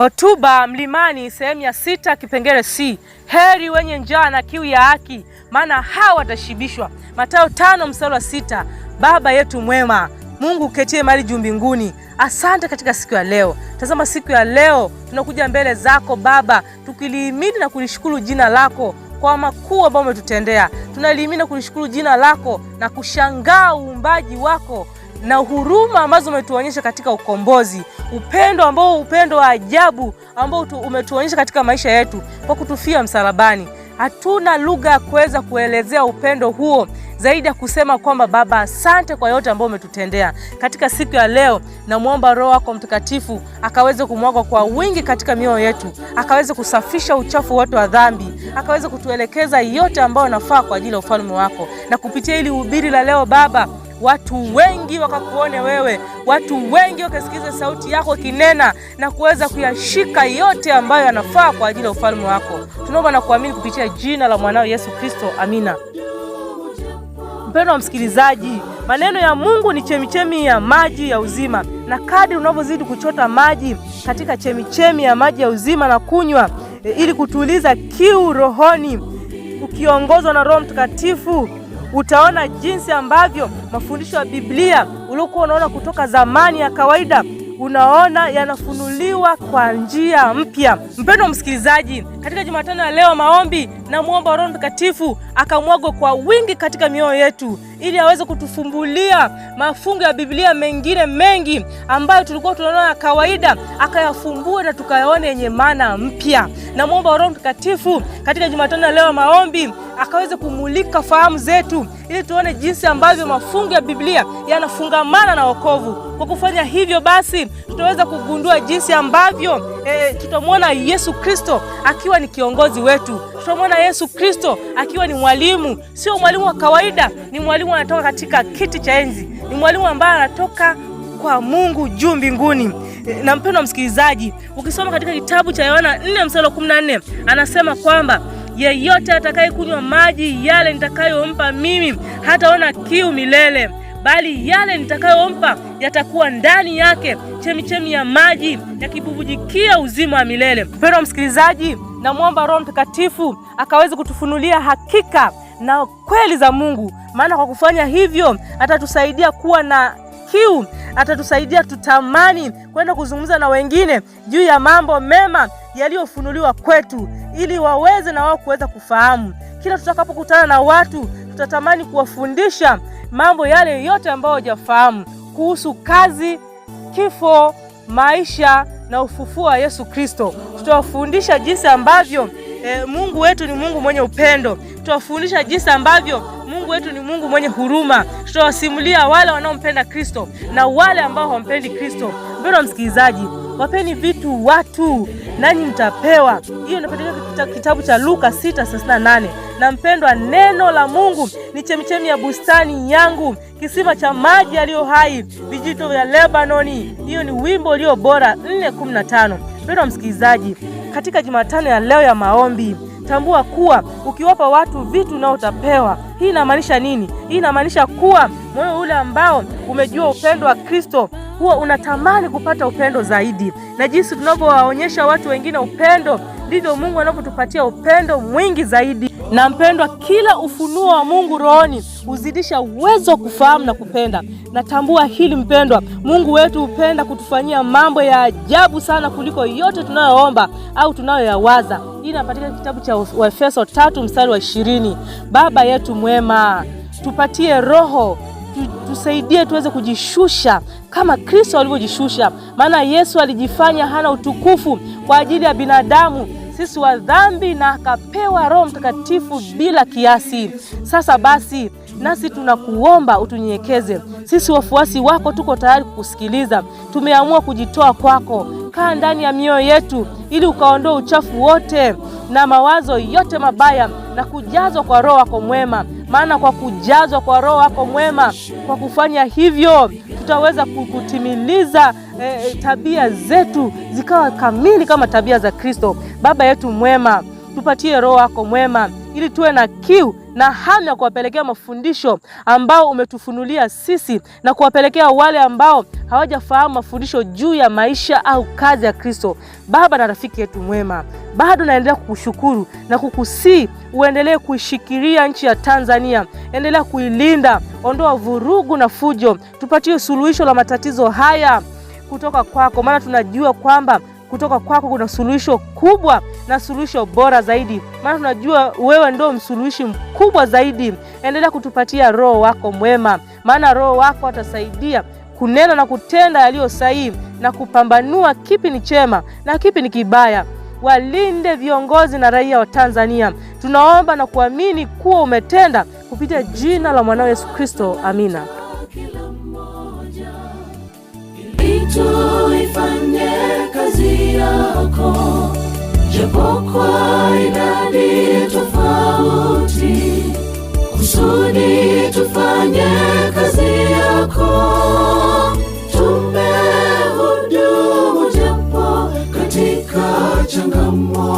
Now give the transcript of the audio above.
Hotuba Mlimani sehemu ya 6 kipengele C. Heri wenye njaa na kiu ya haki, maana hao watashibishwa. Mathayo 5:6. Baba yetu mwema, Mungu uketie mahali juu mbinguni, asante katika siku ya leo. Tazama siku ya leo tunakuja mbele zako Baba, tukilihimidi na kulishukuru jina lako kwa makuu ambayo umetutendea. Tunalihimidi na kulishukuru jina lako na kushangaa uumbaji wako na huruma ambazo umetuonyesha katika ukombozi, upendo wa ajabu ambao umetuonyesha katika maisha yetu kwa kutufia msalabani. Hatuna lugha ya kuweza kuelezea upendo huo zaidi ya kusema kwamba Baba, asante kwa yote ambayo umetutendea. Katika siku ya leo namuomba Roho wako Mtakatifu akaweze kumwaga kwa wingi katika mioyo yetu, akaweze kusafisha uchafu wote wa dhambi, akaweze kutuelekeza yote ambayo yanafaa kwa ajili ya ufalme wako. Na kupitia hili hubiri la leo Baba, watu wengi wakakuone wewe, watu wengi wakasikiza sauti yako kinena na kuweza kuyashika yote ambayo yanafaa kwa ajili ya ufalme wako. Tunaomba na kuamini kupitia jina la mwanao Yesu Kristo, amina. Mpendwa msikilizaji, maneno ya Mungu ni chemichemi ya maji ya uzima, na kadri unavyozidi kuchota maji katika chemichemi ya maji ya uzima na kunywa ili kutuliza kiu rohoni, ukiongozwa na Roho Mtakatifu, utaona jinsi ambavyo mafundisho ya Biblia uliokuwa unaona kutoka zamani ya kawaida, unaona yanafunuliwa kwa njia mpya. Mpendwa msikilizaji, katika Jumatano ya leo maombi, na muomba Roho Mtakatifu akamwaga kwa wingi katika mioyo yetu ili aweze kutufumbulia mafungu ya Biblia mengine mengi ambayo tulikuwa tunaona ya kawaida, akayafumbue na tukayaone yenye maana mpya. Na muomba Roho Mtakatifu katika Jumatano ya leo maombi akaweze kumulika fahamu zetu ili tuone jinsi ambavyo mafungu ya Biblia yanafungamana na wokovu. Kwa kufanya hivyo basi tutaweza kugundua jinsi ambavyo tutamwona Yesu Kristo akiwa ni kiongozi wetu. Tutamwona Yesu Kristo akiwa ni mwalimu, sio mwalimu wa kawaida, ni mwalimu anatoka katika kiti cha enzi, ni mwalimu ambaye anatoka kwa Mungu juu mbinguni. Na mpendwa msikilizaji, ukisoma katika kitabu cha Yohana 4:14 anasema kwamba yeyote atakayekunywa maji yale nitakayompa mimi hataona kiu milele, bali yale nitakayompa yatakuwa ndani yake chemichemi ya maji yakibubujikia uzima wa milele. Mpendwa msikilizaji, namuomba Roho Mtakatifu akaweze kutufunulia hakika na kweli za Mungu, maana kwa kufanya hivyo atatusaidia kuwa na kiu, atatusaidia tutamani kwenda kuzungumza na wengine juu ya mambo mema yaliyofunuliwa kwetu, ili waweze na wao kuweza kufahamu. Kila tutakapokutana na watu, tutatamani kuwafundisha mambo yale yote ambayo hawajafahamu kuhusu kazi, kifo, maisha na ufufuo wa Yesu Kristo. Tutawafundisha jinsi ambavyo Mungu wetu ni Mungu mwenye upendo. Tutawafundisha jinsi ambavyo Mungu wetu ni Mungu mwenye huruma. Tutawasimulia wale wanaompenda Kristo na wale ambao hawampendi Kristo. Mpendwa msikilizaji, wapeni vitu watu nanyi mtapewa. Hiyo inapatikana kitabu cha Luka 6:38. Na mpendwa, neno la Mungu ni chemichemi ya bustani yangu, kisima cha maji yaliyo hai, vijito vya Lebanoni. Hiyo ni wimbo ulio bora 4:15. Mpendwa msikilizaji, katika Jumatano ya leo ya maombi, tambua kuwa ukiwapa watu vitu nao utapewa. Hii inamaanisha nini? Hii inamaanisha kuwa moyo ule ambao umejua upendo wa Kristo huwa unatamani kupata upendo zaidi. Na jinsi tunavyowaonyesha watu wengine upendo, ndivyo Mungu anavyotupatia upendo mwingi zaidi. Na mpendwa, kila ufunuo wa Mungu rohoni uzidisha uwezo wa kufahamu na kupenda. Natambua hili mpendwa, Mungu wetu hupenda kutufanyia mambo ya ajabu sana kuliko yote tunayoomba au tunayoyawaza. Hii inapatikana kitabu cha Waefeso 3:20. Baba yetu mwema, tupatie roho, tusaidie tuweze kujishusha kama Kristo alivyojishusha, maana Yesu alijifanya hana utukufu kwa ajili ya binadamu sisi wa dhambi, na akapewa Roho Mtakatifu bila kiasi. Sasa basi nasi tunakuomba utunyenyekeze. Sisi wafuasi wako tuko tayari kukusikiliza. Tumeamua kujitoa kwako. Kaa ndani ya mioyo yetu ili ukaondoe uchafu wote na mawazo yote mabaya na kujazwa kwa Roho wako mwema. Maana kwa kujazwa kwa Roho wako mwema, kwa kufanya hivyo tutaweza kutimiliza tabia zetu zikawa kamili kama tabia za Kristo. Baba yetu mwema, tupatie Roho wako mwema ili tuwe na kiu na hamu ya kuwapelekea mafundisho ambao umetufunulia sisi na kuwapelekea wale ambao hawajafahamu mafundisho juu ya maisha au kazi ya Kristo. Baba na rafiki yetu mwema, bado naendelea kukushukuru na kukusii uendelee kuishikilia nchi ya Tanzania, endelea kuilinda, ondoa vurugu na fujo, tupatie suluhisho la matatizo haya kutoka kwako, maana tunajua kwamba kutoka kwako kuna suluhisho kubwa na suluhisho bora zaidi, maana tunajua wewe ndio msuluhishi mkubwa zaidi. Endelea kutupatia Roho wako mwema, maana Roho wako atasaidia kunena na kutenda yaliyo sahihi na kupambanua kipi ni chema na kipi ni kibaya. Walinde viongozi na raia wa Tanzania. Tunaomba na kuamini kuwa umetenda kupitia jina la mwanao Yesu Kristo. Amina. Tuifanye kazi yako japo kwa idadi tofauti, kusudi tufanye kazi yako. Tumehudumu japo katika changamoto.